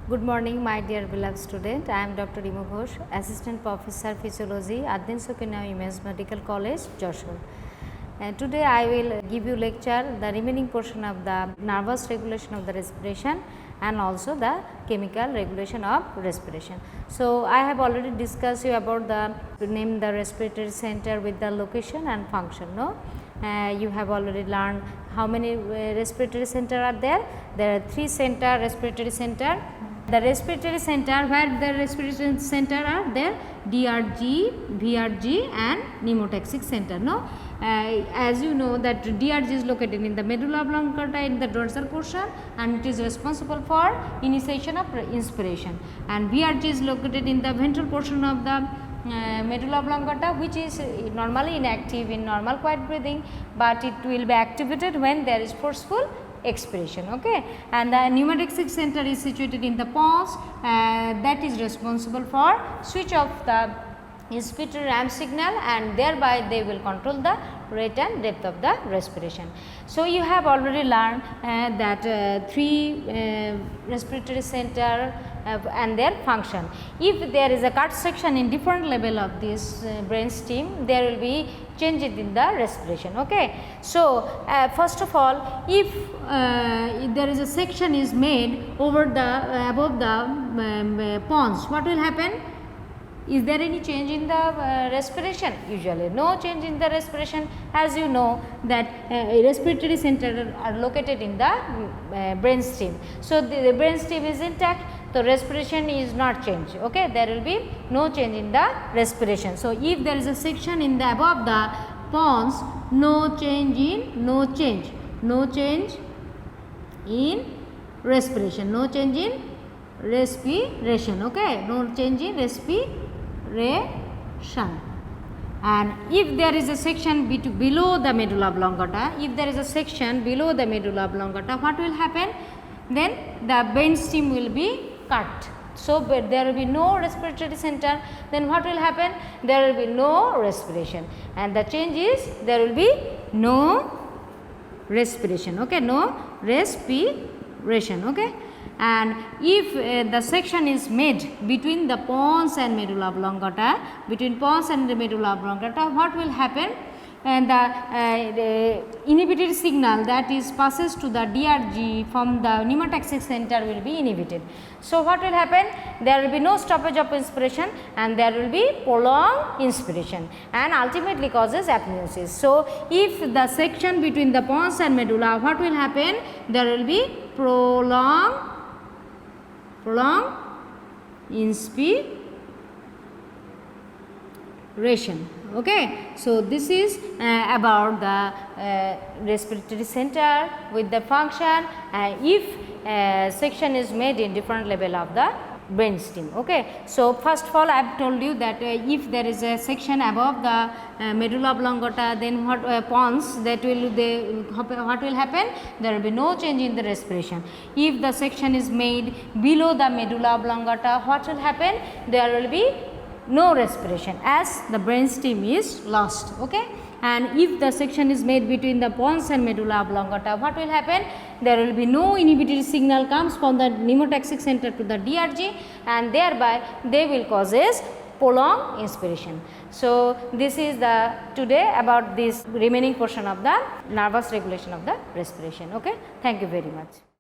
Good morning, my dear beloved student. I am Dr. Imu Ghosh, Assistant Professor Physiology at Din Sukinna Women's Medical College, Joshua. And today I will give you lecture the remaining portion of the nervous regulation of the respiration and also the chemical regulation of respiration. So, I have already discussed you about the name the respiratory center with the location and function. No, you have already learned how many respiratory center are there. There are 3 center respiratory center. The respiratory center, where the respiratory center are there, DRG, VRG and pneumotaxic center. No, as you know that DRG is located in the medulla oblongata in the dorsal portion and it is responsible for initiation of inspiration, and VRG is located in the ventral portion of the medulla oblongata, which is normally inactive in normal quiet breathing, but it will be activated when there is forceful expiration. Okay. And the pneumotaxic center is situated in the pons, that is responsible for switch off the inspiratory ramp signal, and thereby they will control the rate and depth of the respiration. So, you have already learned that 3 respiratory center and their function. If there is a cut section in different level of this brain stem, there will be changes in the respiration. Okay. So, first of all, if there is a section is made over the above the pons, what will happen? Is there any change in the respiration? Usually no change in the respiration, as you know that respiratory center are located in the brain stem. So, the brain stem is intact, so respiration is not changed. Okay. There will be no change in the respiration. So, if there is a section in the above the pons, no change in respiration, no change in respiration. Okay. No change in respiration. And if there is a section below the medulla oblongata, what will happen? Then the brain stem will be cut. So, there will be no respiratory center, then what will happen? There will be no respiration, and the change is there will be no respiration. Okay. No respiration. Okay. And if the section is made between the pons and medulla oblongata, what will happen? And the inhibitory signal that is passes to the DRG from the pneumotaxic center will be inhibited. So, what will happen? There will be no stoppage of inspiration and there will be prolonged inspiration and ultimately causes apnea. So, if the section between the pons and medulla, what will happen? There will be prolonged inspiration. Okay. So, this is about the respiratory center with the function, if section is made in different level of the brain stem. Okay. So, first of all I have told you that if there is a section above the medulla oblongata, then what pons, that will what will happen? There will be no change in the respiration. If the section is made below the medulla oblongata, what will happen? There will be no respiration as the brain stem is lost. Okay. And if the section is made between the pons and medulla oblongata, what will happen? There will be no inhibitory signal comes from the pneumotaxic center to the DRG, and thereby they will causes prolonged inspiration. So, this is the today about this remaining portion of the nervous regulation of the respiration. Okay. Thank you very much.